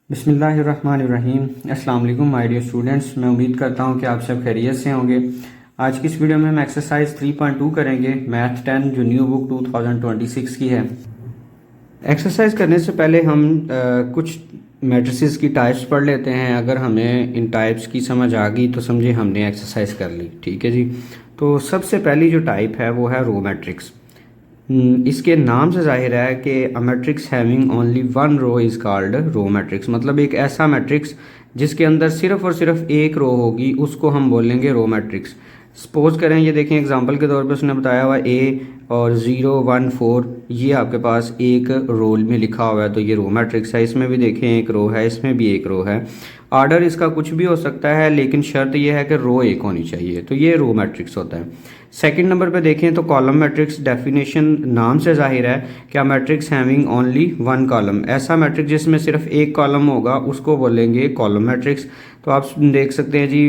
बिस्मिल्लाहिर्रहमानिर्रहीम। अस्सलाम वालेकुम माय डियर स्टूडेंट्स, मैं उम्मीद करता हूँ कि आप सब खैरियत से होंगे। आज की इस वीडियो में हम एक्सरसाइज 3.2 करेंगे, मैथ 10 जो न्यू बुक 2026 की है। एक्सरसाइज करने से पहले हम कुछ मैट्रिसेस की टाइप्स पढ़ लेते हैं। अगर हमें इन टाइप्स की समझ आ गई तो समझे हमने एक्सरसाइज कर ली। ठीक है जी। तो सबसे पहली जो टाइप है वो है रो मैट्रिक्स। इसके नाम से जाहिर है कि a matrix having only one row is called row matrix. मतलब एक ऐसा मैट्रिक्स जिसके अंदर सिर्फ और सिर्फ एक रो होगी उसको हम बोलेंगे रो मैट्रिक्स। सपोज करें, ये देखें एग्जांपल के तौर पे उसने बताया हुआ ए और 0 1 4, ये आपके पास एक रो में लिखा हुआ है तो ये रो मैट्रिक्स है। इसमें भी देखें एक रो है, इसमें भी एक रो है। आर्डर इसका कुछ भी हो सकता है लेकिन शर्त यह है कि रो एक होनी चाहिए, तो ये रो मैट्रिक्स होता है। सेकंड नंबर पे देखें तो कॉलम मैट्रिक्स। डेफिनेशन नाम से जाहिर है क्या matrix having only one column. ऐसा मैट्रिक्स जिसमें सिर्फ एक कॉलम होगा उसको बोलेंगे कॉलम मैट्रिक्स। तो आप देख सकते हैं जी,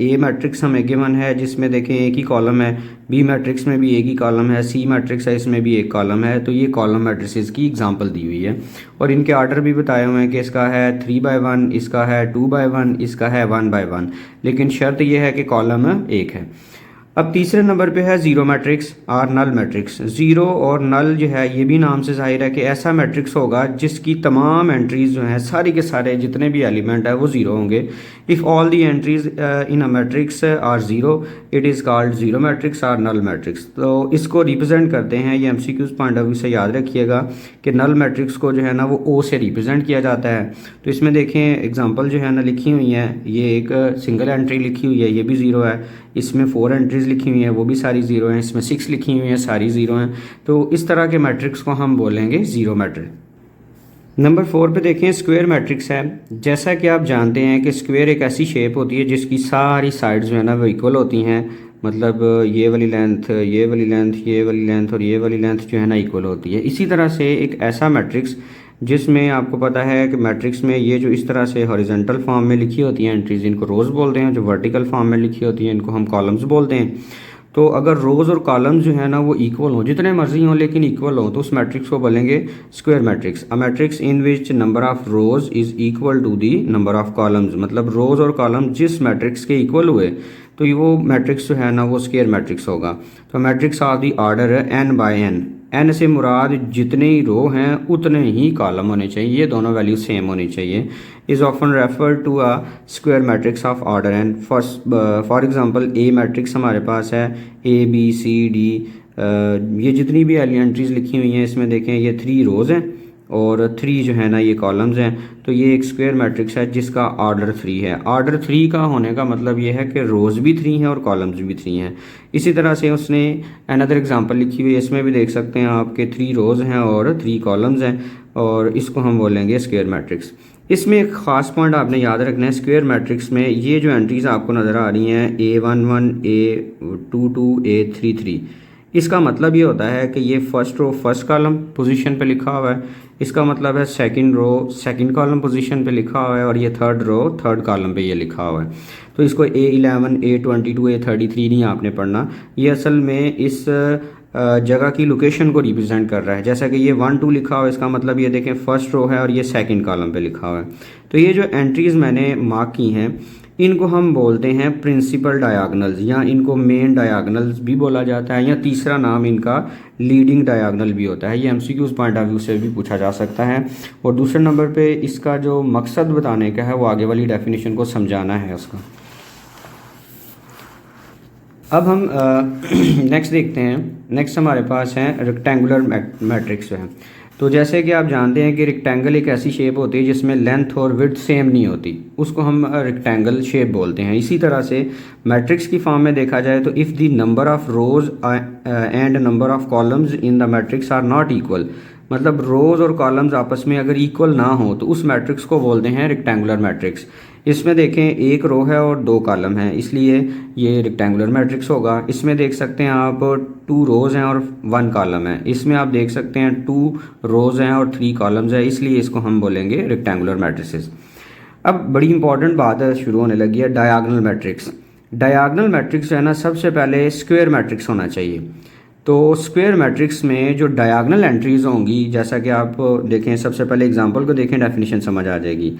ए मैट्रिक्स हमें गिवन है जिसमें देखें एक ही कॉलम है, बी मैट्रिक्स में भी एक ही कॉलम है, सी मैट्रिक्स है इसमें भी एक कॉलम है। तो ये कॉलम मैट्रिसेस की एग्जांपल दी हुई है और इनके आर्डर भी बताए हुए हैं कि इसका है 3/1, इसका है 2/1, इसका है 1/1, लेकिन शर्त यह है कि कॉलम एक है। अब तीसरे नंबर पे है ज़ीरो मैट्रिक्स और नल मैट्रिक्स। ज़ीरो और नल जो है ये भी नाम से जाहिर है कि ऐसा मैट्रिक्स होगा जिसकी तमाम एंट्रीज जो हैं सारी के सारे जितने भी एलिमेंट है वो ज़ीरो होंगे। If all the entries in a matrix are zero it is called zero matrix और नल मैट्रिक्स। तो इसको रिप्रेजेंट करते हैं, ये MCQs पॉइंट ऑफ व्यू से याद रखिएगा कि नल मैट्रिक्स को जो है ना वो ओ से रिप्रेजेंट किया जाता है। तो इसमें देखें एग्जाम्पल जो है ना लिखी हुई है, ये एक सिंगल एंट्री लिखी हुई है, ये भी ज़ीरो है। इसमें 4 एंट्रीज लिखी हुई हैं वो भी सारी ज़ीरो हैं। इसमें 6 लिखी हुई हैं सारी ज़ीरो हैं। तो इस तरह के मैट्रिक्स को हम बोलेंगे ज़ीरो मैट्रिक्स। नंबर 4 पे देखें स्क्वायर मैट्रिक्स है। जैसा कि आप जानते हैं कि स्क्वायर एक ऐसी शेप होती है जिसकी सारी साइड्स जो है ना वो इक्वल होती हैं। मतलब ये वाली लेंथ, ये वाली लेंथ, ये वाली लेंथ और ये वाली लेंथ जो है ना इक्वल होती है। इसी तरह से एक ऐसा मैट्रिक्स जिसमें आपको पता है कि मैट्रिक्स में ये जो इस तरह से हॉरिजॉन्टल फॉर्म में लिखी होती हैं एंट्रीज, इनको रोज़ बोलते हैं। जो वर्टिकल फॉर्म में लिखी होती हैं इनको हम कॉलम्स बोलते हैं। तो अगर रोज़ और कॉलम्स जो है ना वो इक्वल हों, जितने मर्जी हों लेकिन इक्वल हों, तो उस मैट्रिक्स को बोलेंगे square matrix. A matrix in which number of rows is equal to the number of columns. मतलब रोज़ और कॉलम जिस मैट्रिक्स के इक्वल हुए तो ये वो मैट्रिक्स जो है ना वो स्क्वायर मैट्रिक्स होगा। तो मैट्रिक्स ऑफ दी ऑर्डर है n/n। n से मुराद जितने ही रो हैं उतने ही कॉलम होने चाहिए, ये दोनों वैल्यू सेम होनी चाहिए। Is often refer to a square matrix of order n। For example a matrix हमारे पास है ABCD, ये जितनी भी एंट्रीज लिखी हुई हैं इसमें देखें ये 3 रोज़ हैं और 3 जो है ना ये कॉलम्स हैं। तो ये एक स्क्वायर मैट्रिक्स है जिसका ऑर्डर 3 है। ऑर्डर 3 का होने का मतलब ये है कि रोज़ भी 3 हैं और कॉलम्स भी 3 हैं। इसी तरह से उसने अनदर एग्जांपल लिखी हुई है, इसमें भी देख सकते हैं आपके 3 रोज़ हैं और 3 कॉलम्स हैं और इसको हम बोलेंगे स्क्वायर मैट्रिक्स। इसमें एक ख़ास पॉइंट आपने याद रखना है, स्क्वायर मैट्रिक्स में ये जो एंट्रीज आपको नज़र आ रही हैं A11, A22, A33, इसका मतलब ये होता है कि ये first row first column position पे लिखा हुआ है, इसका मतलब है second row second column position पे लिखा हुआ है और ये थर्ड रो थर्ड कॉलम पे ये लिखा हुआ है। तो इसको A11, A22, A33 नहीं आपने पढ़ना, ये असल में इस जगह की लोकेशन को रिप्रेजेंट कर रहा है। जैसा कि ये 1 2 लिखा हुआ है, इसका मतलब ये देखें फर्स्ट रो है और ये सेकंड कॉलम पे लिखा हुआ है। तो ये जो एंट्रीज़ मैंने मार्क की हैं इनको हम बोलते हैं प्रिंसिपल डायगोनल्स, या इनको मेन डायगोनल्स भी बोला जाता है, या तीसरा नाम इनका लीडिंग डायगोनल भी होता है। ये MCQs पॉइंट ऑफ व्यू से भी पूछा जा सकता है। और दूसरे नंबर पे इसका जो मकसद बताने का है वो आगे वाली डेफिनेशन को समझाना है उसका। अब हम नेक्स्ट देखते हैं। नेक्स्ट हमारे पास है रेक्टेंगुलर मैट्रिक्स जो है। तो जैसे कि आप जानते हैं कि रेक्टेंगल एक ऐसी शेप होती है जिसमें लेंथ और विड्थ सेम नहीं होती, उसको हम रेक्टेंगल शेप बोलते हैं। इसी तरह से मैट्रिक्स की फॉर्म में देखा जाए तो if the number of rows and number of columns in the matrix are not equal, मतलब रोज और कॉलम्स आपस में अगर इक्वल ना हो तो उस मैट्रिक्स को बोलते हैं रेक्टेंगुलर मैट्रिक्स। इसमें देखें एक रो है और 2 कॉलम हैं, इसलिए ये रेक्टेंगुलर मैट्रिक्स होगा। इसमें देख सकते हैं आप 2 रोज़ हैं और 1 कॉलम है। इसमें आप देख सकते हैं 2 रोज़ हैं और 3 कॉलम्स हैं, इसलिए इसको हम बोलेंगे रेक्टेंगुलर मैट्रिसेस। अब बड़ी इंपॉर्टेंट बात शुरू होने लगी है, डायगोनल मैट्रिक्स। डायगोनल मैट्रिक्स जो है ना सबसे पहले स्क्वायर मैट्रिक्स होना चाहिए। तो स्क्वायर मैट्रिक्स में जो डायगोनल एंट्रीज होंगी, जैसा कि आप देखें, सबसे पहले एग्जांपल को देखें, डेफिनेशन समझ आ जाएगी।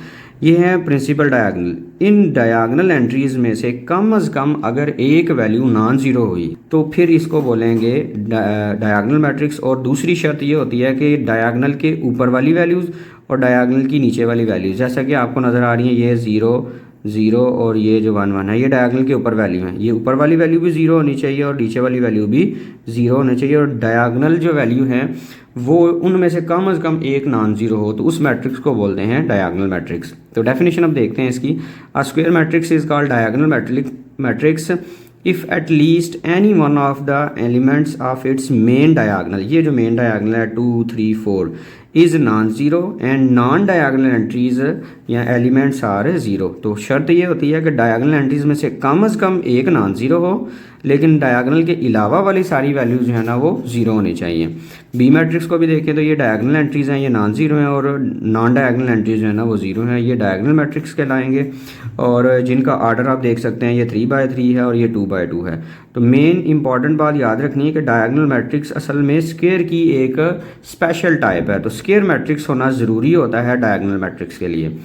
ये है प्रिंसिपल डायगोनल। इन डायगोनल एंट्रीज में से कम अगर एक वैल्यू नॉन ज़ीरो हुई तो फिर इसको बोलेंगे डायगोनल मैट्रिक्स। और दूसरी शर्त ये होती है कि डायगोनल के ऊपर वाली वैल्यूज़ और डायगोनल की नीचे वाली वैल्यूज़, जैसा कि आपको नज़र आ रही है, ये 0 0 और ये जो 1 1 है, ये डायगोनल के ऊपर वैल्यू है। ये ऊपर वाली वैल्यू भी 0 होनी चाहिए और नीचे वाली वैल्यू भी 0 होनी चाहिए। और डायगोनल जो वैल्यू है वो उनमें से कम एक नॉन ज़ीरो हो, तो उस मैट्रिक्स को बोलते हैं डायगोनल मैट्रिक्स। तो डेफिनेशन अब देखते हैं इसकी। अ square matrix is called diagonal matrix if at least any one of the elements of its main diagonal, ये जो मेन डायगोनल है 2 3 4 is non zero and non diagonal entries या एलिमेंट्स आर ज़ीरो। तो शर्त ये होती है कि डायगोनल एंट्रीज में से कम एक नॉन ज़ीरो हो, लेकिन डायगोनल के अलावा वाली सारी वैल्यूज़ जो है ना वो ज़ीरो होनी चाहिए। बी मैट्रिक्स को भी देखें तो ये डायगोनल एंट्रीज हैं, ये नॉन ज़ीरो हैं, और नॉन डायगोनल एंट्रीज जो है ना वो ज़ीरो हैं, ये डायगोनल मैट्रिक्स कहलाएंगे। और जिनका आर्डर आप देख सकते हैं, ये 3 बाय 3 है और ये 2 बाय 2 है। तो मेन इंपॉर्टेंट बात याद रखनी है कि डायगोनल मैट्रिक्स असल में स्क्वायर की एक स्पेशल टाइप है। तो स्क्वायर मैट्रिक्स होना ज़रूरी होता है डायगोनल मैट्रिक्स के लिए।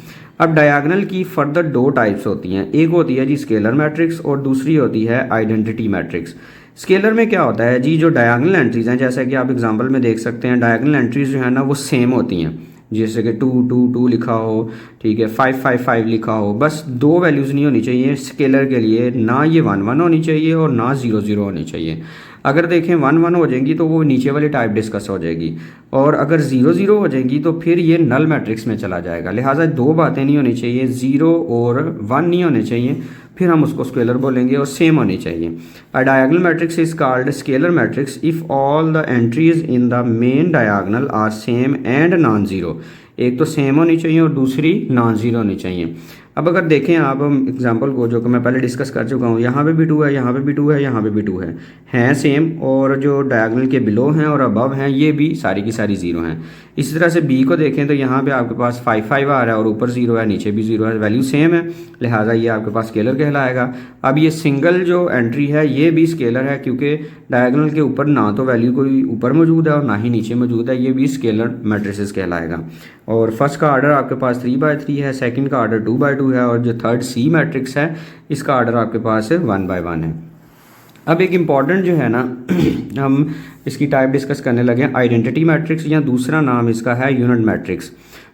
अब डायगोनल की फर्दर 2 टाइप्स होती हैं, एक होती है जी स्केलर मैट्रिक्स और दूसरी होती है आइडेंटिटी मैट्रिक्स। स्केलर में क्या होता है जी, जो डायगोनल एंट्रीज हैं, जैसा कि आप एग्जांपल में देख सकते हैं, डायगोनल एंट्रीज जो है ना वो सेम होती हैं, जैसे कि 2 2 2 लिखा हो, ठीक है, 5 5 5 लिखा हो, बस 2 वैल्यूज़ नहीं होनी चाहिए स्केलर के लिए, ना ये 1 1 होनी चाहिए और ना 0 0 होनी चाहिए। अगर देखें 1 1 हो जाएंगी तो वो नीचे वाली टाइप डिस्कस हो जाएगी, और अगर 0 0 हो जाएंगी तो फिर ये नल मैट्रिक्स में चला जाएगा। लिहाजा 2 बातें नहीं होनी चाहिए, 0 और 1 नहीं होने चाहिए, फिर हम उसको स्केलर बोलेंगे, और सेम होनी चाहिए। A diagonal matrix is called scalar matrix if all the entries in the main diagonal are same and non zero. एक तो सेम होनी चाहिए और दूसरी नॉन ज़ीरो होनी चाहिए। अब अगर देखें आप एग्जांपल को, जो कि मैं पहले डिस्कस कर चुका हूँ, यहाँ पे भी 2 है, यहाँ पे भी 2 है, यहाँ पे भी 2 हैं सेम, और जो डायगोनल के बिलो हैं और अबव हैं ये भी सारी की सारी 0 हैं। इसी तरह से बी को देखें तो यहाँ पे आपके पास 5 5 आ रहा है और ऊपर 0 है, नीचे भी 0 है, वैल्यू सेम है, लिहाजा ये आपके पास स्केलर कहलाएगा। अब ये सिंगल जो एंट्री है ये भी स्केलर है, क्योंकि डायगोनल के ऊपर ना तो वैल्यू कोई ऊपर मौजूद है और ना ही नीचे मौजूद है, ये भी स्केलर मैट्रिसेस कहलाएगा। और फर्स्ट का आर्डर आपके पास 3 बाय 3 है, सेकंड का आर्डर 2 बाय 2 है, और जो थर्ड सी मैट्रिक्स है इसका आर्डर आपके पास 1 बाय 1 है। अब एक इम्पॉर्टेंट जो है ना हम इसकी टाइप डिस्कस करने लगे हैं, आइडेंटिटी मैट्रिक्स, या दूसरा नाम इसका है यूनिट मैट्रिक्स।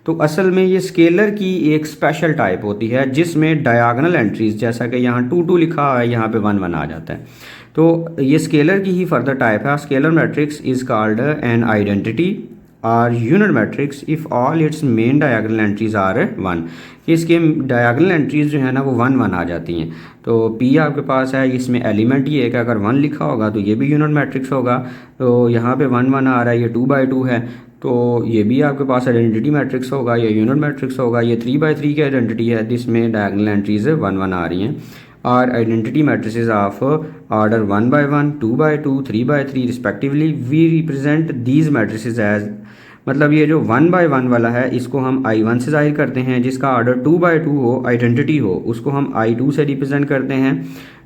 तो असल में ये स्केलर की एक स्पेशल टाइप होती है जिसमें डायगोनल एंट्रीज, जैसा कि यहाँ 2 2 लिखा हुआ है, यहाँ पे 1 1 आ जाता है, तो ये स्केलर की ही फर्दर टाइप है। Scalar matrix is called an identity or unit matrix if all its main diagonal entries are 1, कि इसके डायगोनल एंट्रीज जो है ना वो 1 1 आ जाती हैं। तो पी आपके पास है, इसमें एलिमेंट ही है कि अगर 1 लिखा होगा तो ये भी यूनिट मैट्रिक्स होगा। तो यहाँ पे 1 1 आ रहा है, ये 2 बाय 2 है, तो ये भी आपके पास आइडेंटिटी मैट्रिक्स होगा, ये यूनिट मैट्रिक्स होगा। ये 3 बाय 3 की आइडेंटिटी है जिसमें डायगोनल एंट्रीज 1 1 आ रही हैं। और identity matrices of order 1 by 1 2 by 2 3 by 3 respectively, we represent these matrices as, मतलब ये जो 1 बाय 1 वाला है इसको हम I1 से जाहिर करते हैं, जिसका ऑर्डर 2 बाय 2 हो, आइडेंटिटी हो, उसको हम I2 से रिप्रेजेंट करते हैं।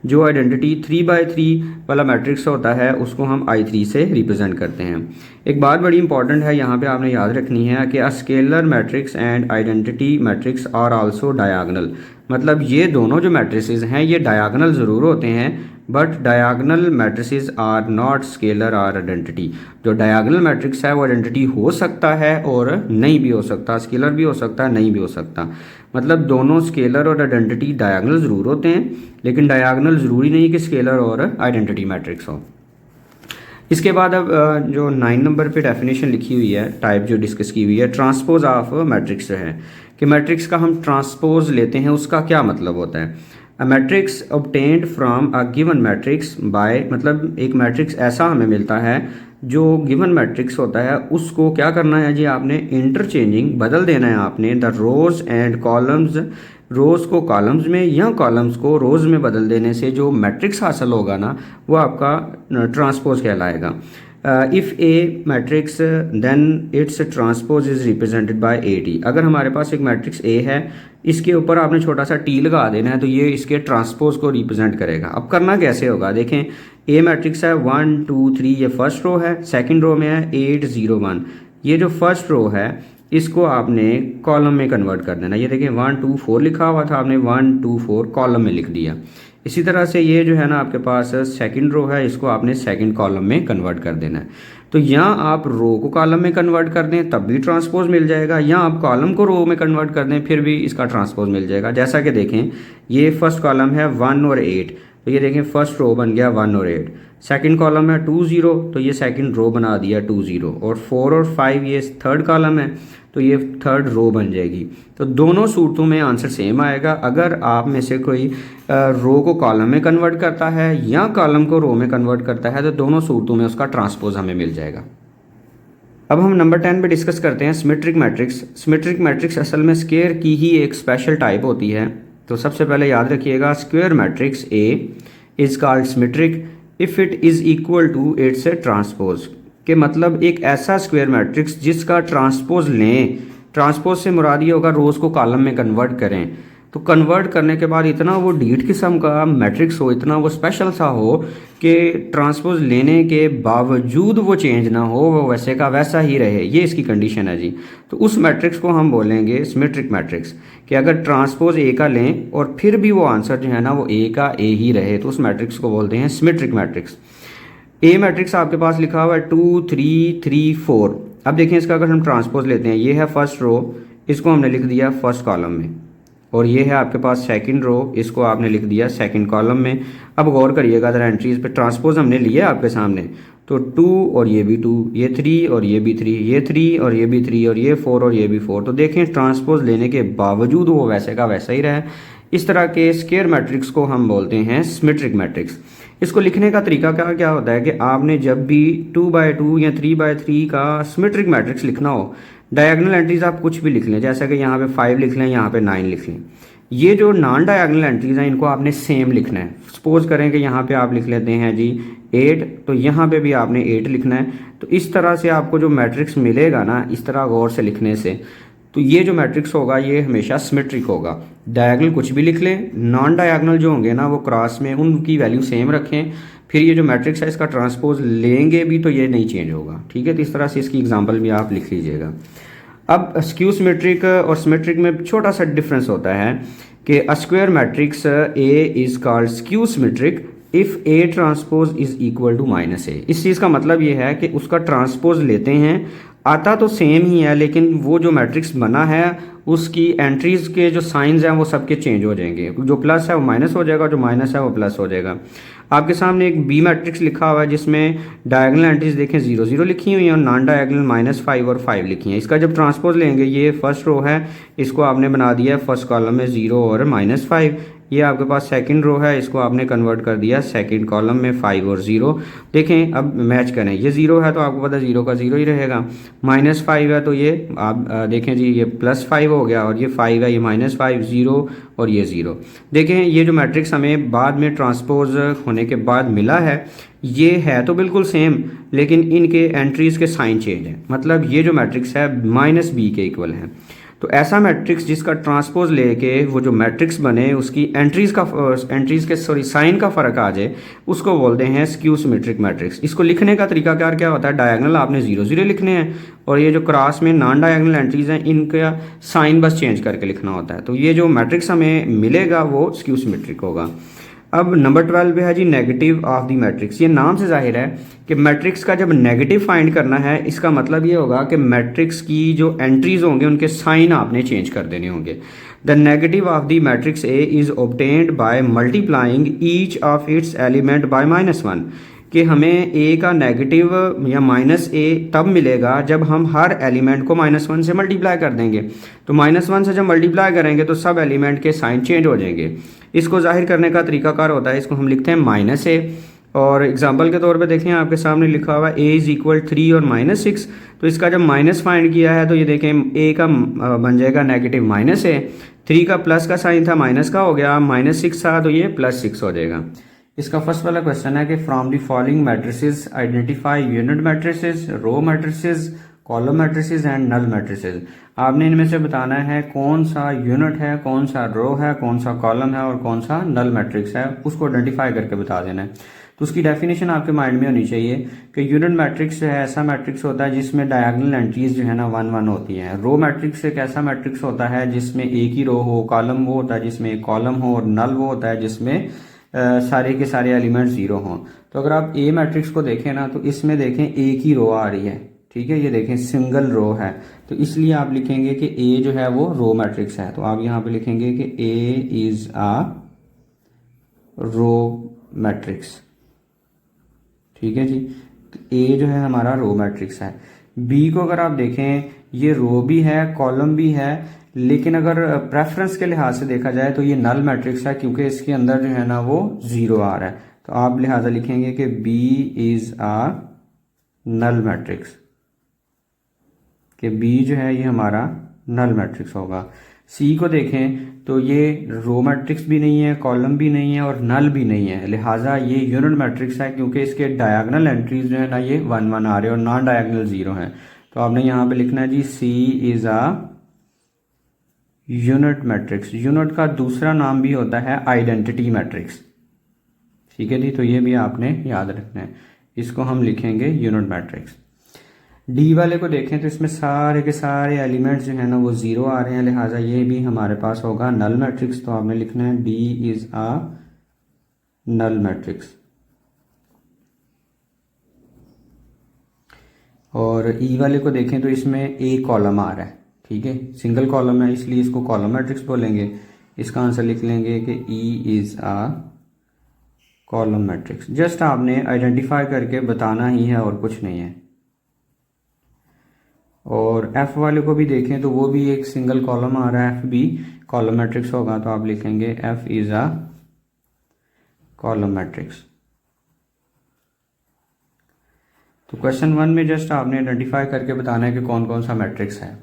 जो आइडेंटिटी 3 बाय 3 वाला मैट्रिक्स होता है उसको हम I3 से रिप्रेजेंट करते हैं। एक बात बड़ी इंपॉर्टेंट है यहाँ पे आपने याद रखनी है कि a scalar matrix and identity matrix are also diagonal, मतलब ये दोनों जो मैट्रिसेस हैं ये डायगोनल ज़रूर होते हैं, but diagonal matrices are not scalar or identity. जो डायगोनल मैट्रिक्स है वो आइडेंटिटी हो सकता है और नहीं भी हो सकता, स्केलर भी हो सकता है, नहीं भी हो सकता। मतलब दोनों स्केलर और आइडेंटिटी डायगोनल ज़रूर होते हैं, लेकिन डायगोनल ज़रूरी नहीं कि स्केलर और आइडेंटिटी मैट्रिक्स हो। इसके बाद अब जो 9 नंबर पे डेफिनेशन लिखी हुई है, टाइप जो डिस्कस की हुई है, ट्रांसपोज ऑफ मैट्रिक्स है कि मैट्रिक्स का हम ट्रांसपोज लेते हैं, उसका क्या मतलब होता है। A matrix obtained from a given matrix bye, मतलब एक मैट्रिक्स ऐसा हमें मिलता है जो गिवन मैट्रिक्स होता है, उसको क्या करना है जी, आपने इंटरचेंजिंग बदल देना है आपने द रोज एंड कॉलम्स, रोज़ को कॉलम्स में या कॉलम्स को रोज़ में बदल देने से जो मैट्रिक्स हासिल होगा ना वो आपका ट्रांसपोज कहलाएगा। If A matrix then its transpose is represented by A T. अगर हमारे पास एक मैट्रिक्स ए है, इसके ऊपर आपने छोटा सा टी लगा देना है तो ये इसके ट्रांसपोज को रिप्रेजेंट करेगा। अब करना कैसे होगा, देखें ए मैट्रिक्स है 1 2 3, ये फर्स्ट रो है, सेकंड रो में है 8 0 1। ये जो फर्स्ट रो है इसको आपने कॉलम में कन्वर्ट कर देना। ये देखें 1 2 4 लिखा हुआ था, आपने 1 2 4 कॉलम में लिख दिया। इसी तरह से ये जो है ना आपके पास सेकंड रो है, इसको आपने सेकंड कॉलम में कन्वर्ट कर देना है। तो यहाँ आप रो को कॉलम में कन्वर्ट कर दें तब भी ट्रांसपोज मिल जाएगा, या आप कॉलम को रो में कन्वर्ट कर दें फिर भी इसका ट्रांसपोज मिल जाएगा। जैसा कि देखें ये फर्स्ट कॉलम है 1 और 8, तो ये देखें फर्स्ट रो बन गया 1 और 8। सेकंड कॉलम है 2 0, तो ये सेकंड रो बना दिया 2 0। और 4 और 5 ये थर्ड कॉलम है, तो ये थर्ड रो बन जाएगी। तो दोनों सूरतों में आंसर सेम आएगा। अगर आप में से कोई रो को कॉलम में कन्वर्ट करता है या कॉलम को रो में कन्वर्ट करता है तो दोनों सूरतों में उसका ट्रांसपोज हमें मिल जाएगा। अब हम नंबर 10 पे डिस्कस करते हैं सिमेट्रिक मैट्रिक्स। सिमेट्रिक मैट्रिक्स असल में स्क्वायर की ही एक स्पेशल टाइप होती है। तो सबसे पहले याद रखिएगा, square matrix A is called symmetric if it is equal to its transpose. के मतलब एक ऐसा स्क्वायर मैट्रिक्स जिसका ट्रांसपोज लें, ट्रांसपोज से मुराद ये होगा रोज़ को कॉलम में कन्वर्ट करें, तो कन्वर्ट करने के बाद इतना वो ढीठ किस्म का मैट्रिक्स हो, इतना वो स्पेशल सा हो कि ट्रांसपोज लेने के बावजूद वो चेंज ना हो, वो वैसे का वैसा ही रहे, ये इसकी कंडीशन है जी। तो उस मैट्रिक्स को हम बोलेंगे सिमेट्रिक मैट्रिक्स। कि अगर ट्रांसपोज ए का लें और फिर भी वो आंसर जो है ना वो ए का ए ही रहे, तो उस मैट्रिक्स को बोलते हैं सिमेट्रिक मैट्रिक्स। ए मैट्रिक्स आपके पास लिखा हुआ है 2 3 3 4। अब देखें इसका अगर हम ट्रांसपोज लेते हैं, ये है फर्स्ट रो, इसको हमने लिख दिया फर्स्ट कॉलम में, और ये है आपके पास सेकंड रो, इसको आपने लिख दिया सेकंड कॉलम में। अब गौर करिएगा ज़रा एंट्रीज पे, ट्रांसपोज हमने लिया आपके सामने, तो 2 और ये भी 2, ये 3 और ये भी 3, ये 3 और ये भी 3, और ये 4 और ये भी 4। तो देखें ट्रांसपोज लेने के बावजूद वो वैसे का वैसा ही रहा। इस तरह के स्क्वायर मैट्रिक्स को हम बोलते हैं सिमेट्रिक मैट्रिक्स। इसको लिखने का तरीका क्या होता है कि आपने जब भी 2/2 या 3/3 का सिमेट्रिक मैट्रिक्स लिखना हो, डायगोनल एंट्रीज आप कुछ भी लिख लें, जैसा कि यहाँ पे 5 लिख लें, यहाँ पे 9 लिख लें। ये जो नॉन डायगोनल एंट्रीज हैं इनको आपने सेम लिखना है। सपोज करें कि यहाँ पे आप लिख लेते हैं जी 8, तो यहाँ पे भी आपने 8 लिखना है। तो इस तरह से आपको जो मैट्रिक्स मिलेगा ना, इस तरह गौर से लिखने से, तो ये जो मैट्रिक्स होगा ये हमेशा सिमेट्रिक होगा। डायगोनल कुछ भी लिख लें, नॉन डायगोनल जो होंगे ना वो क्रॉस में उनकी वैल्यू सेम रखें, फिर ये जो मैट्रिक्स है इसका ट्रांसपोज लेंगे भी तो ये नहीं चेंज होगा। ठीक है, तो इस तरह से इसकी एग्जांपल भी आप लिख लीजिएगा। अब स्क्यू सिमेट्रिक और सिमेट्रिक में छोटा सा डिफरेंस होता है कि square matrix A is called skew symmetric if A transpose is equal to -a। इस चीज़ का मतलब ये है कि उसका ट्रांसपोज लेते हैं, आता तो सेम ही है, लेकिन वो जो मैट्रिक्स बना है उसकी एंट्रीज के जो साइंस हैं वो सबके चेंज हो जाएंगे। जो प्लस है वो माइनस हो जाएगा, जो माइनस है वो प्लस हो जाएगा। आपके सामने एक बी मैट्रिक्स लिखा हुआ है जिसमें डायगोनल एंट्रीज देखें 0 0 लिखी हुई हैं और नॉन डायगोनल -5 और 5 लिखी हैं। इसका जब ट्रांसपोज लेंगे, ये फर्स्ट रो है, इसको आपने बना दिया फर्स्ट कॉलम में 0 और -5। ये आपके पास सेकंड रो है, इसको आपने कन्वर्ट कर दिया सेकंड कॉलम में 5 और 0। देखें अब मैच करें, ये 0 है तो आपको पता 0 का 0 ही रहेगा, -5 है तो ये आप देखें जी ये +5 हो गया, और ये 5 है, ये -5 0 और ये 0। देखें ये जो मैट्रिक्स हमें बाद में ट्रांसपोज होने के बाद मिला है ये है तो बिल्कुल सेम, लेकिन इनके एंट्रीज के साइन चेंज हैं। मतलब ये जो मैट्रिक्स है -b के इक्वल है। तो ऐसा मैट्रिक्स जिसका ट्रांसपोज लेके वो जो मैट्रिक्स बने उसकी एंट्रीज के साइन का फ़र्क आ जाए, उसको बोलते हैं स्क्यू सिमेट्रिक मैट्रिक्स। इसको लिखने का तरीका क्या होता है, डायगोनल आपने 0 0 लिखने हैं, और ये जो क्रॉस में नॉन डायगोनल एंट्रीज हैं इनका साइन बस चेंज करके लिखना होता है। तो ये जो मैट्रिक्स हमें मिलेगा वो स्क्यू सिमेट्रिक होगा। अब नंबर 12 पे है जी नेगेटिव ऑफ द मैट्रिक्स। ये नाम से जाहिर है कि मैट्रिक्स का जब नेगेटिव फाइंड करना है, इसका मतलब ये होगा कि मैट्रिक्स की जो एंट्रीज होंगे उनके साइन आपने चेंज कर देने होंगे। The negative of the matrix A is obtained by multiplying each of its element by -1। कि हमें ए का नेगेटिव या -a तब मिलेगा जब हम हर एलिमेंट को -1 से मल्टीप्लाई कर देंगे। तो -1 से जब मल्टीप्लाई करेंगे तो सब एलिमेंट के साइन चेंज हो जाएंगे। इसको जाहिर करने का तरीकाकार होता है, इसको हम लिखते हैं -a, और एग्जांपल के तौर पे देखें आपके सामने लिखा हुआ है a इज इक्वल 3 और -6। तो इसका जब माइनस फाइंड किया है तो ये देखें a का बन जाएगा नेगेटिव -a, 3 का प्लस का साइन था माइनस का हो गया, -6 था तो ये +6 हो जाएगा। इसका फर्स्ट वाला क्वेश्चन है कि from the following matrices identify unit matrices, row matrices, column matrices and null matrices. आपने इनमें से बताना है कौन सा यूनिट है, कौन सा रो है, कौन सा कॉलम है और कौन सा नल मैट्रिक्स है, उसको आइडेंटिफाई करके बता देना है। तो उसकी डेफिनेशन आपके माइंड में होनी चाहिए कि यूनिट मैट्रिक्स जो है ऐसा मैट्रिक्स होता है जिसमें डायगोनल एंट्रीज जो है ना 1 1 होती हैं। रो मैट्रिक्स एक ऐसा मैट्रिक्स होता है जिसमें एक ही रो हो, कॉलम वो होता है जिसमें एक कॉलम हो, और नल वो होता है जिसमें सारे के सारे एलिमेंट जीरो हों। तो अगर आप ए मैट्रिक्स को देखें ना तो इसमें देखें एक ही रो आ रही है, ठीक है, ये देखें सिंगल रो है, तो इसलिए आप लिखेंगे कि ए जो है वो रो मैट्रिक्स है। तो आप यहाँ पे लिखेंगे कि A is a row matrix, ठीक है जी। तो ए जो है हमारा रो मैट्रिक्स है। बी को अगर आप देखें ये रो भी है, कॉलम भी है, लेकिन अगर प्रेफरेंस के लिहाज से देखा जाए तो ये नल मैट्रिक्स है क्योंकि इसके अंदर जो है ना वो जीरो आ रहा है। तो आप लिहाजा लिखेंगे कि B is a null matrix, कि बी जो है ये हमारा नल मैट्रिक्स होगा। सी को देखें तो ये रो मैट्रिक्स भी नहीं है, कॉलम भी नहीं है और नल भी नहीं है, लिहाजा ये यूनिट मैट्रिक्स है क्योंकि इसके डायगोनल एंट्रीज जो है ना ये 1 1 आ रहे हैं और नॉन डायगोनल जीरो है। तो आपने यहाँ पे लिखना है जी C is a unit matrix. Unit का दूसरा नाम भी होता है आइडेंटिटी मैट्रिक्स, ठीक है जी। तो ये भी आपने याद रखना है, इसको हम लिखेंगे यूनिट मैट्रिक्स। डी वाले को देखें तो इसमें सारे के सारे एलिमेंट्स जो है ना वो जीरो आ रहे हैं, लिहाजा ये भी हमारे पास होगा नल मैट्रिक्स। तो आपने लिखना है D is a null matrix. और ई वाले को देखें तो इसमें एक कॉलम आ रहा है, ठीक है, सिंगल कॉलम है इसलिए इसको कॉलम मैट्रिक्स बोलेंगे। इसका आंसर लिख लेंगे कि E is a column matrix. Just आपने आइडेंटिफाई करके बताना ही है और कुछ नहीं है। और एफ वाले को भी देखें तो वो भी एक सिंगल कॉलम आ रहा है, एफ भी कॉलम मैट्रिक्स होगा। तो आप लिखेंगे F is a column matrix. तो क्वेश्चन 1 में जस्ट आपने आइडेंटिफाई करके बताना है कि कौन कौन सा मैट्रिक्स है।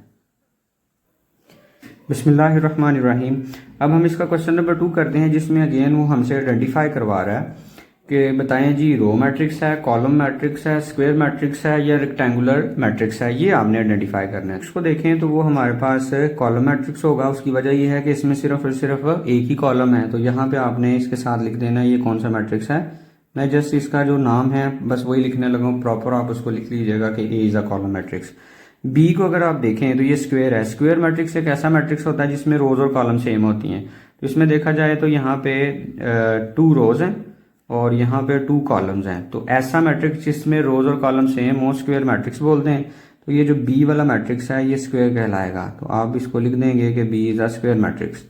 बिस्मिल्लाहिर्रहमानिर्रहीम। अब हम इसका क्वेश्चन नंबर 2 करते हैं जिसमें अगेन वो हमसे आइडेंटिफाई करवा रहा है कि बताएं जी रो मैट्रिक्स है, कॉलम मैट्रिक्स है, स्क्वायर मैट्रिक्स है या रेक्टेंगुलर मैट्रिक्स है, ये आपने आइडेंटिफाई करना है। इसको देखें तो वो हमारे पास कॉलम मैट्रिक्स होगा। उसकी वजह ये है कि इसमें सिर्फ और सिर्फ एक ही कॉलम है, तो यहाँ पे आपने इसके साथ लिख देना ये कौन सा मैट्रिक्स है। मैं जस्ट इसका जो नाम है बस वही लिखने लगा हूँ, प्रॉपर आप उसको लिख लीजिएगा कि A is a column matrix. B को अगर आप देखें तो ये स्क्वायर है। स्क्वायर मैट्रिक्स एक ऐसा मैट्रिक्स होता है जिसमें रोज और कॉलम सेम होती हैं। तो इसमें देखा जाए तो यहाँ पे 2 रोज हैं और यहाँ पे 2 कॉलम्स हैं। तो ऐसा मैट्रिक्स जिसमें रोज और कॉलम सेम हो स्क्वायर मैट्रिक्स बोलते हैं। तो ये जो बी वाला मैट्रिक्स है ये स्क्वायर कहलाएगा। तो आप इसको लिख देंगे कि B is a square matrix.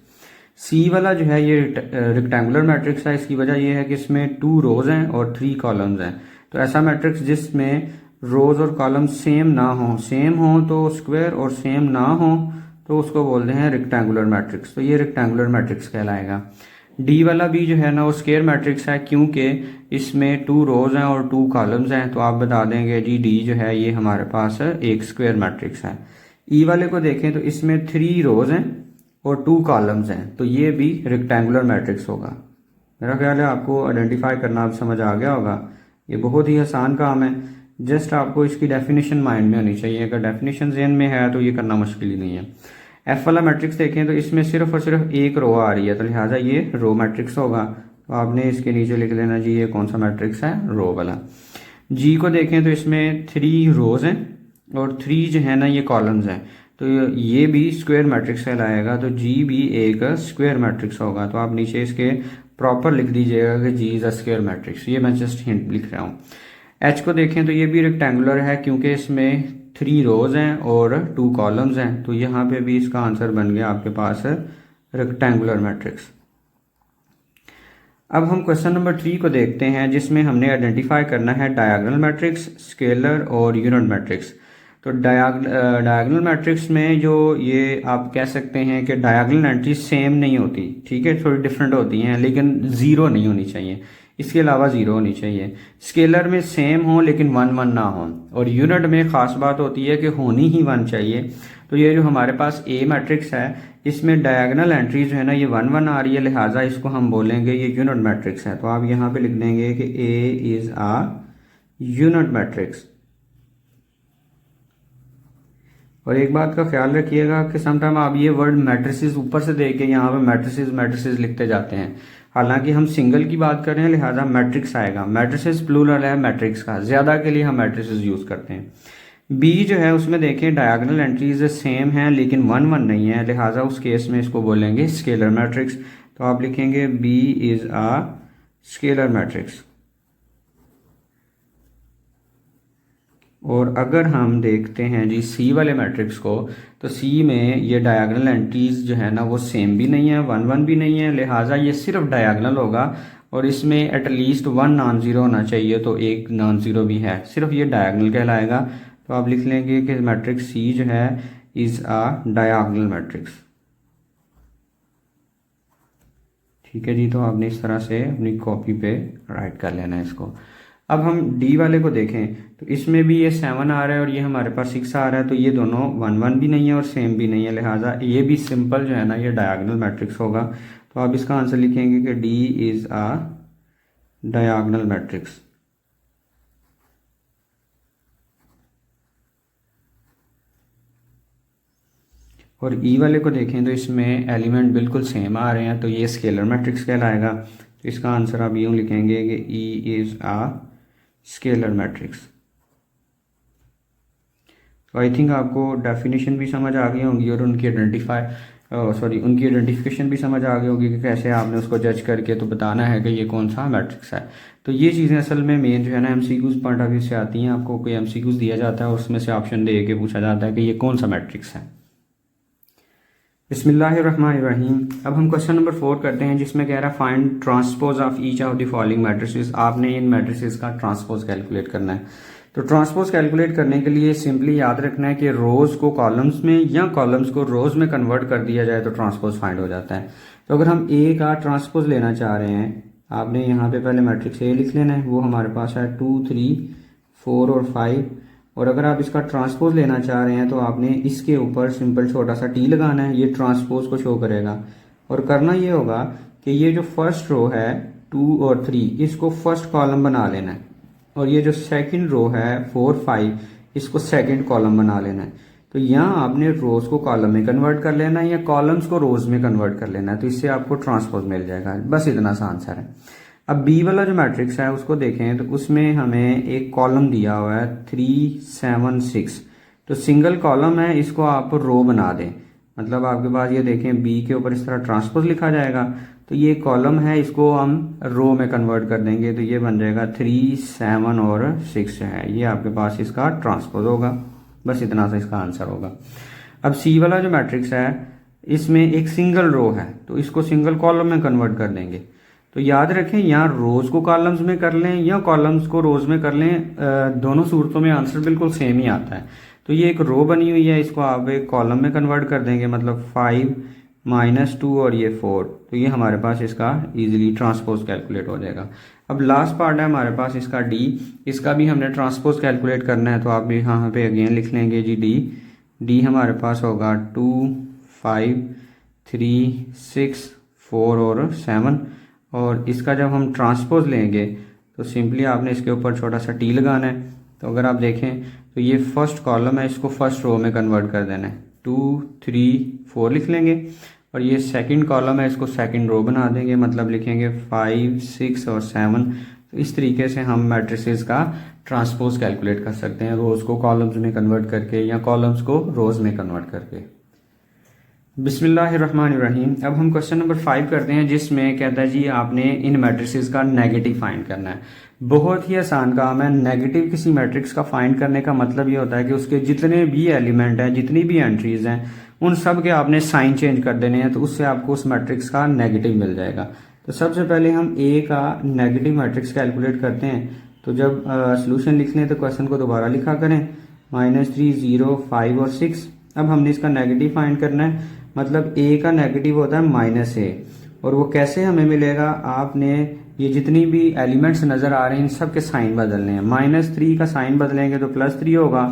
C वाला जो है ये रेक्टेंगुलर मैट्रिक्स है। इसकी वजह यह है कि इसमें 2 रोज हैं और 3 कॉलम्स हैं। तो ऐसा मैट्रिक्स जिसमें रोज और कॉलम सेम ना हो, सेम हो तो स्क्वायर और सेम ना हो तो उसको बोलते हैं रेक्टेंगुलर मैट्रिक्स। तो ये रेक्टेंगुलर मैट्रिक्स कहलाएगा। डी वाला भी जो है ना वो स्क्वायर मैट्रिक्स है क्योंकि इसमें 2 रोज हैं और 2 कॉलम्स हैं। तो आप बता देंगे जी डी जो है ये हमारे पास एक स्क्वायर मैट्रिक्स है। ई वाले को देखें तो इसमें 3 रोज हैं और 2 कॉलम्स हैं, तो ये भी रेक्टेंगुलर मैट्रिक्स होगा। मेरा ख्याल है आपको आइडेंटिफाई करना अब समझ आ गया होगा। ये बहुत ही आसान काम है, जस्ट आपको इसकी डेफिनेशन माइंड में होनी चाहिए। अगर डेफिनेशन ज़हन में है तो ये करना मुश्किल ही नहीं है। एफ वाला मैट्रिक्स देखें तो इसमें सिर्फ और सिर्फ एक रो आ रही है, तो लिहाजा ये रो मैट्रिक्स होगा। तो आपने इसके नीचे लिख देना जी ये कौन सा मैट्रिक्स है, रो वाला। जी को देखें तो इसमें 3 रोज हैं और 3 जो है ना ये कॉलम्स हैं, तो ये भी स्क्वायर मैट्रिक्स कहलाएगा। तो जी भी एक स्क्वायर मैट्रिक्स होगा। तो आप नीचे इसके प्रॉपर लिख दीजिएगा कि जी इज अ स्क्वायर मैट्रिक्स। ये मैं जस्ट हिंट लिख रहा हूँ। एच को देखें तो ये भी रेक्टेंगुलर है क्योंकि इसमें 3 रोज हैं और 2 कॉलम्स हैं। तो यहाँ पे भी इसका आंसर बन गया आपके पास रेक्टेंगुलर मैट्रिक्स। अब हम क्वेश्चन नंबर 3 को देखते हैं जिसमें हमने आइडेंटिफाई करना है डायगोनल मैट्रिक्स, स्केलर और यूनिट मैट्रिक्स। तो डायगोनल मैट्रिक्स में जो ये आप कह सकते हैं कि डायगोनल एंट्री सेम नहीं होती, ठीक है, थोड़ी डिफरेंट होती हैं लेकिन ज़ीरो नहीं होनी चाहिए। इसके अलावा 0 होनी चाहिए। स्केलर में सेम हो लेकिन 1 1 ना हो, और यूनिट में ख़ास बात होती है कि होनी ही 1 चाहिए। तो ये जो हमारे पास ए मैट्रिक्स है इसमें डायगोनल एंट्री जो है ना ये 1 1 आ रही है, लिहाजा इसको हम बोलेंगे ये यूनिट मैट्रिक्स है। तो आप यहाँ पे लिख देंगे कि A is a unit matrix. और एक बात का ख्याल रखिएगा कि समटाइम आप ये वर्ड मैट्रिसेस ऊपर से देख के यहाँ पे मैट्रिसेस मैट्रिसेस लिखते जाते हैं, हालांकि हम सिंगल की बात कर रहे हैं लिहाजा मैट्रिक्स आएगा। मैट्रिसेस प्लूरल है मैट्रिक्स का, ज़्यादा के लिए हम मैट्रिसेस यूज़ करते हैं। बी जो है उसमें देखें डायगोनल एंट्रीज सेम हैं लेकिन 1 1 नहीं है, लिहाजा उस केस में इसको बोलेंगे स्केलर मैट्रिक्स। तो आप लिखेंगे B is a scalar matrix. और अगर हम देखते हैं जी सी वाले मैट्रिक्स को, तो सी में ये डायगोनल एंट्रीज जो है ना वो सेम भी नहीं है 1 1 भी नहीं है, लिहाजा ये सिर्फ डायगोनल होगा और इसमें एटलीस्ट 1 नॉन ज़ीरो होना चाहिए, तो एक नॉन ज़ीरो भी है, सिर्फ ये डायगोनल कहलाएगा। तो आप लिख लेंगे कि मैट्रिक्स सी जो है इज़ आ डायगोनल मैट्रिक्स। ठीक है जी, तो आपने इस तरह से अपनी कॉपी पे राइट कर लेना है इसको। अब हम डी वाले को देखें तो इसमें भी ये 7 आ रहा है और ये हमारे पास 6 आ रहा है, तो ये दोनों 1 1 भी नहीं है और सेम भी नहीं है, लिहाजा ये भी सिंपल जो है ना ये डायगोनल मैट्रिक्स होगा। तो आप इसका आंसर लिखेंगे कि D is a diagonal matrix. और ई वाले को देखें तो इसमें एलिमेंट बिल्कुल सेम आ रहे हैं, तो ये स्केलर मैट्रिक्स कहलाएगा। तो इसका आंसर आप यूँ लिखेंगे कि E is a scalar matrix. तो आई थिंक आपको डेफिनेशन भी समझ आ गई होंगी और उनकी उनकी आइडेंटिफिकेशन भी समझ आ गई होगी कि कैसे आपने उसको जज करके तो बताना है कि ये कौन सा मैट्रिक्स है। तो ये चीज़ें असल में मेन जो है ना एमसीक्यूज़ पॉइंट ऑफ व्यू से आती हैं। आपको कोई एमसीक्यूज़ दिया जाता है और उसमें से ऑप्शन दे के पूछा जाता है कि ये कौन सा मैट्रिक्स है। बिस्मिल्लाहिर्रहमानिर्रहीम। अब हम क्वेश्चन नंबर 4 करते हैं जिसमें कह रहा है find transpose of each of the following matrices. आपने इन मैट्रिसेस का ट्रांसपोज कैलकुलेट करना है। तो ट्रांसपोज कैलकुलेट करने के लिए सिंपली याद रखना है कि रोज़ को कॉलम्स में या कॉलम्स को रोज़ में कन्वर्ट कर दिया जाए तो ट्रांसपोज फाइंड हो जाता है। तो अगर हम ए का ट्रांसपोज लेना चाह रहे हैं, आपने यहाँ पे पहले मैट्रिक्स ए लिख लेना है, वो हमारे पास है 2 3 4 और 5। और अगर आप इसका ट्रांसपोज लेना चाह रहे हैं तो आपने इसके ऊपर सिंपल छोटा सा टी लगाना है, ये ट्रांसपोज को शो करेगा। और करना ये होगा कि ये जो फर्स्ट रो है 2 और 3 इसको फर्स्ट कॉलम बना लेना है, और ये जो सेकंड रो है 4 5 इसको सेकंड कॉलम बना लेना है। तो यहाँ आपने रोज को कॉलम में कन्वर्ट कर लेना है या कॉलम्स को रोज में कन्वर्ट कर लेना है, तो इससे आपको ट्रांसपोज मिल जाएगा। बस इतना सा आंसर है। अब बी वाला जो मैट्रिक्स है उसको देखें तो उसमें हमें एक कॉलम दिया हुआ है 3 7 6। तो सिंगल कॉलम है, इसको आप रो बना दें, मतलब आपके पास ये देखें बी के ऊपर इस तरह ट्रांसपोज लिखा जाएगा, तो ये कॉलम है इसको हम रो में कन्वर्ट कर देंगे, तो ये बन जाएगा 3 7 और 6 है, ये आपके पास इसका ट्रांसपोज होगा। बस इतना सा इसका आंसर होगा। अब सी वाला जो मैट्रिक्स है इसमें एक सिंगल रो है, तो इसको सिंगल कॉलम में कन्वर्ट कर देंगे। तो याद रखें यहाँ रोज को कॉलम्स में कर लें या कॉलम्स को रोज में कर लें, दोनों सूरतों में आंसर बिल्कुल सेम ही आता है। तो ये एक रो बनी हुई है, इसको आप एक कॉलम में कन्वर्ट कर देंगे, मतलब 5 -2 और ये 4, तो ये हमारे पास इसका इजीली ट्रांसपोज कैलकुलेट हो जाएगा। अब लास्ट पार्ट है हमारे पास इसका डी, इसका भी हमने ट्रांसपोज कैलकुलेट करना है, तो आप भी यहाँ पे अगेन लिख लेंगे जी डी हमारे पास होगा 2 5 3 6 4 और 7। और इसका जब हम ट्रांसपोज लेंगे तो सिंपली आपने इसके ऊपर छोटा सा टी लगाना है। तो अगर आप देखें तो ये फर्स्ट कॉलम है, इसको फर्स्ट रो में कन्वर्ट कर देना है, 2 3 4 लिख लेंगे। और ये सेकंड कॉलम है, इसको सेकंड रो बना देंगे, मतलब लिखेंगे 5 6 और 7। तो इस तरीके से हम मैट्रिसेस का ट्रांसपोज कैलकुलेट कर सकते हैं, रोज़ को कॉलम्स में कन्वर्ट करके या कॉलम्स को रोज़ में कन्वर्ट करके। बिस्मिल्लाहिर्रहमानिर्रहीम। अब हम क्वेश्चन नंबर 5 करते हैं जिसमें कहता है जी आपने इन मैट्रिसेस का नेगेटिव फाइंड करना है। बहुत ही आसान काम है। नेगेटिव किसी मैट्रिक्स का फाइंड करने का मतलब ये होता है कि उसके जितने भी एलिमेंट हैं, जितनी भी एंट्रीज हैं, उन सब के आपने साइन चेंज कर देने हैं, तो उससे आपको उस मैट्रिक्स का नेगेटिव मिल जाएगा। तो सबसे पहले हम ए का नेगेटिव मैट्रिक्स कैलकुलेट करते हैं। तो जब सोल्यूशन लिख लें तो क्वेश्चन को दोबारा लिखा करें, -3 0 5 और 6। अब हमने इसका नेगेटिव फाइंड करना है, मतलब ए का नेगेटिव होता है -a, और वो कैसे हमें मिलेगा, आपने ये जितनी भी एलिमेंट्स नज़र आ रहे हैं इन सब के साइन बदलने हैं। -3 का साइन बदलेंगे तो +3 होगा,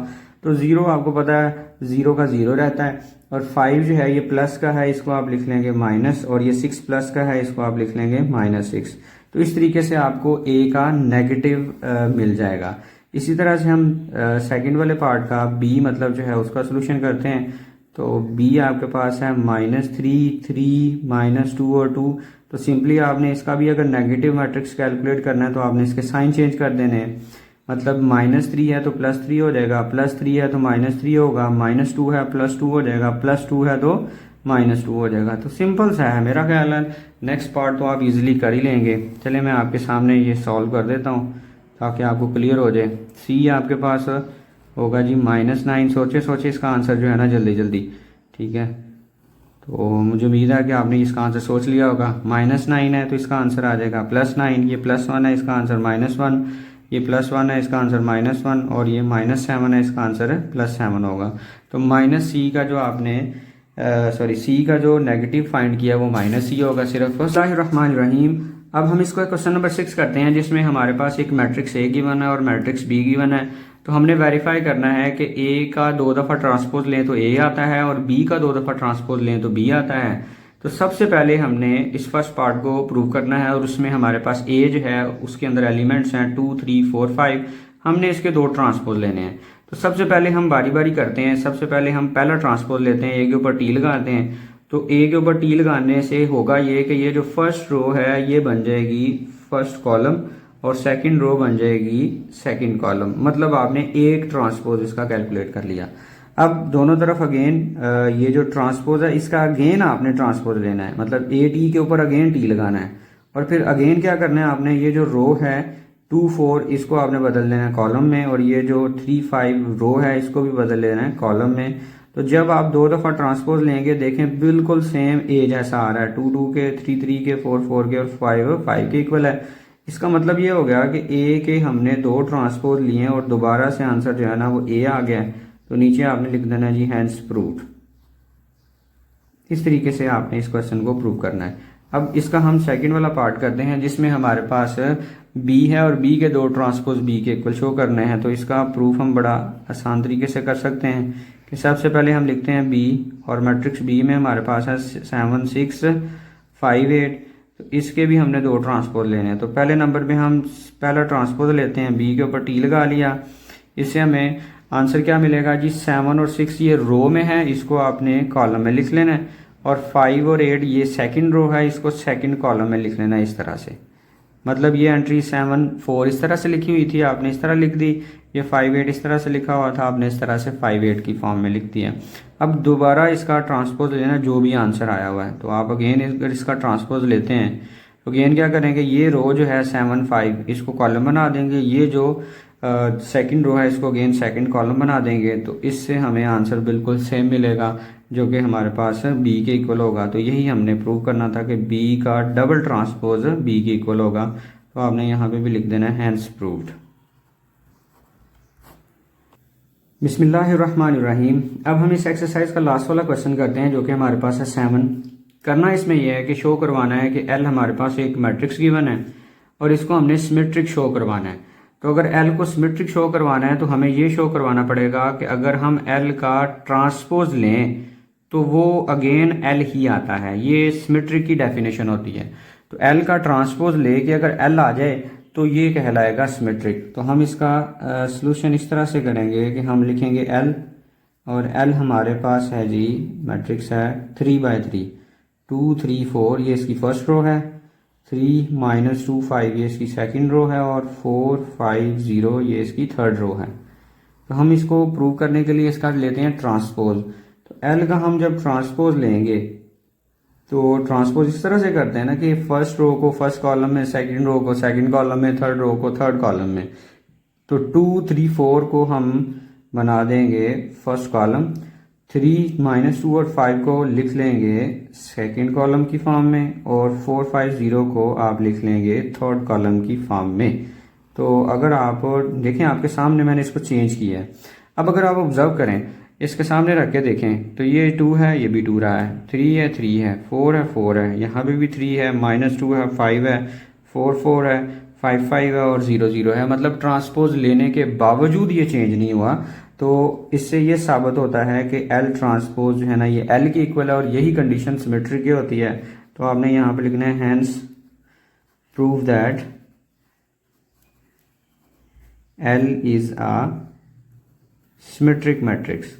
तो 0 आपको पता है 0 का 0 रहता है, और 5 जो है ये प्लस का है, इसको आप लिख लेंगे माइनस, और ये 6 प्लस का है, इसको आप लिख लेंगे -6। तो इस तरीके से आपको a का नेगेटिव मिल जाएगा। इसी तरह से हम सेकंड वाले पार्ट का b मतलब जो है उसका सोल्यूशन करते हैं। तो b आपके पास है -3, 3, -2 और 2। तो सिंपली आपने इसका भी अगर नेगेटिव मैट्रिक्स कैलकुलेट करना है तो आपने इसके साइन चेंज कर देने हैं। मतलब -3 है तो +3 हो जाएगा, +3 है तो -3 होगा, -2 है +2 हो जाएगा, +2 है तो -2 हो जाएगा। तो सिंपल सा है मेरा ख्याल है। नेक्स्ट पार्ट तो आप इजीली कर ही लेंगे। चलिए मैं आपके सामने ये सॉल्व कर देता हूँ ताकि आपको क्लियर हो जाए। सी आपके पास होगा जी -9। सोचे इसका आंसर जो है ना जल्दी जल्दी, ठीक है। तो मुझे उम्मीद है कि आपने इसका आंसर सोच लिया होगा। -9 है तो इसका आंसर आ जाएगा +9, ये +1 है इसका आंसर -1, ये +1 है इसका आंसर -1, और ये -7 है इसका आंसर +7 होगा। तो -c का जो आपने सी का जो नेगेटिव फाइंड किया वो -c होगा सिर्फ। बिस्मिल्लाहिर्रहमानिर्रहीम। अब हम इसको क्वेश्चन नंबर 6 करते हैं, जिसमें हमारे पास एक मैट्रिक्स A गिवन है और मैट्रिक्स B गिवन है। तो हमने वेरीफाई करना है कि A का 2 दफ़ा ट्रांसपोज लें तो A आता है, और B का 2 दफ़ा ट्रांसपोज लें तो B आता है। तो सबसे पहले हमने इस फर्स्ट पार्ट को प्रूव करना है, और उसमें हमारे पास A जो है उसके अंदर एलिमेंट्स हैं 2, 3, 4, 5। हमने इसके 2 ट्रांसपोज लेने हैं। तो सबसे पहले हम बारी बारी करते हैं। सबसे पहले हम पहला ट्रांसपोज लेते हैं, A के ऊपर T लगाते हैं। तो A के ऊपर T लगाने से होगा ये कि ये जो फर्स्ट रो है ये बन जाएगी फर्स्ट कॉलम, और सेकंड रो बन जाएगी सेकंड कॉलम। मतलब आपने एक ट्रांसपोज इसका कैलकुलेट कर लिया। अब दोनों तरफ अगेन ये जो ट्रांसपोज है इसका अगेन आपने ट्रांसपोज लेना है, मतलब AT के ऊपर अगेन T लगाना है, और फिर अगेन क्या करना है आपने, ये जो रो है 2, 4 इसको आपने बदल लेना है कॉलम में, और ये जो 3, 5 रो है इसको भी बदल लेना है कॉलम में। तो जब आप 2 दफ़ा ट्रांसपोज लेंगे देखें बिल्कुल सेम A जैसा आ रहा है, 2, 2 के, 3, 3 के, 4, 4 के और 5, 5 के इक्वल है। इसका मतलब ये हो गया कि A के हमने 2 ट्रांसपोज लिए और दोबारा से आंसर जो है ना वो A आ गया। तो नीचे आपने लिख देना जी हैंस प्रूव्ड। इस तरीके से आपने इस क्वेश्चन को प्रूव करना है। अब इसका हम सेकंड वाला पार्ट करते हैं, जिसमें हमारे पास B है और B के 2 ट्रांसपोज B के इक्वल शो करने हैं। तो इसका प्रूफ हम बड़ा आसान तरीके से कर सकते हैं कि सबसे पहले हम लिखते हैं B, और मैट्रिक्स B में हमारे पास है 7, 6, 5, 8। तो इसके भी हमने 2 ट्रांसपोज लेने हैं। तो पहले नंबर पे हम पहला ट्रांसपोज लेते हैं, B के ऊपर T लगा लिया। इससे हमें आंसर क्या मिलेगा जी, 7 और 6 ये रो में है, इसको आपने कॉलम में लिख लेना है, और 5 और 8 ये सेकंड रो है, इसको सेकंड कॉलम में लिख लेना है इस तरह से। मतलब ये एंट्री 7, 4 इस तरह से लिखी हुई थी, आपने इस तरह लिख दी। ये 5, 8 इस तरह से लिखा हुआ था, आपने इस तरह से 5, 8 की फॉर्म में लिख दिया। अब दोबारा इसका ट्रांसपोज लेना जो भी आंसर आया हुआ है। तो आप अगेन अगर इसका ट्रांसपोज लेते हैं तो अगेन क्या करेंगे, ये रो जो है 7, 5 इसको कॉलम बना देंगे, ये जो सेकंड रो है इसको अगेन सेकंड कॉलम बना देंगे। तो इससे हमें आंसर बिल्कुल सेम मिलेगा जो कि हमारे पास B के इक्वल होगा। तो यही हमने प्रूव करना था कि B का डबल ट्रांसपोज B के इक्वल होगा। तो आपने यहाँ पे भी लिख देना है हैंस प्रूव्ड। बिस्मिल्लाहिर्रहमानिर्रहीम। अब हम इस एक्सरसाइज का लास्ट वाला क्वेश्चन करते हैं, जो कि हमारे पास है 7। करना इसमें यह है कि शो करवाना है कि L हमारे पास एक मैट्रिक्स गिवन है और इसको हमने सिमेट्रिक शो करवाना है। तो अगर L को सिमेट्रिक शो करवाना है तो हमें ये शो करवाना पड़ेगा कि अगर हम L का ट्रांसपोज लें तो वो अगेन L ही आता है। ये सिमेट्रिक की डेफिनेशन होती है। तो L का ट्रांसपोज ले कि अगर L आ जाए तो ये कहलाएगा सिमेट्रिक। तो हम इसका सलूशन इस तरह से करेंगे कि हम लिखेंगे L, और L हमारे पास है जी मैट्रिक्स है 3/3, 2, 3, 4 ये इसकी फर्स्ट रो है, 3, -2, 5 ये इसकी सेकंड रो है, और 4, 5, 0 ये इसकी थर्ड रो है। तो हम इसको प्रूव करने के लिए इसका लेते हैं ट्रांसपोज। तो L का हम जब ट्रांसपोज लेंगे तो ट्रांसपोज इस तरह से करते हैं ना कि फर्स्ट रो को फर्स्ट कॉलम में, सेकंड रो को सेकंड कॉलम में, थर्ड रो को थर्ड कॉलम में। तो 2, 3, 4 को हम बना देंगे फर्स्ट कॉलम, 3, -2 और 5 को लिख लेंगे सेकंड कॉलम की फॉर्म में, और 4, 5, 0 को आप लिख लेंगे थर्ड कॉलम की फॉर्म में। तो अगर आप देखें आपके सामने मैंने इसको चेंज किया है। अब अगर आप ऑब्जर्व करें, इसके सामने रख के देखें तो ये 2 है, ये भी 2 रहा है, 3 है, 3 है, 4 है, 4 है, यहाँ पे भी 3 है, -2 है, 5 है, 4 4 है, 5 5 है और 0 0 है। मतलब ट्रांसपोज लेने के बावजूद ये चेंज नहीं हुआ। तो इससे ये साबित होता है कि एल ट्रांसपोज जो है ना, ये एल के इक्वल है और यही कंडीशन सिमेट्री की होती है। तो आपने यहाँ पे लिखना है hence prove that L is a symmetric matrix.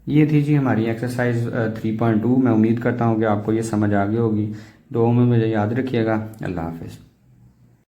ये थी जी हमारी एक्सरसाइज 3.2। मैं उम्मीद करता हूँ कि आपको ये समझ आ गई होगी। दुआओं में मुझे याद रखिएगा। अल्लाह हाफिज़।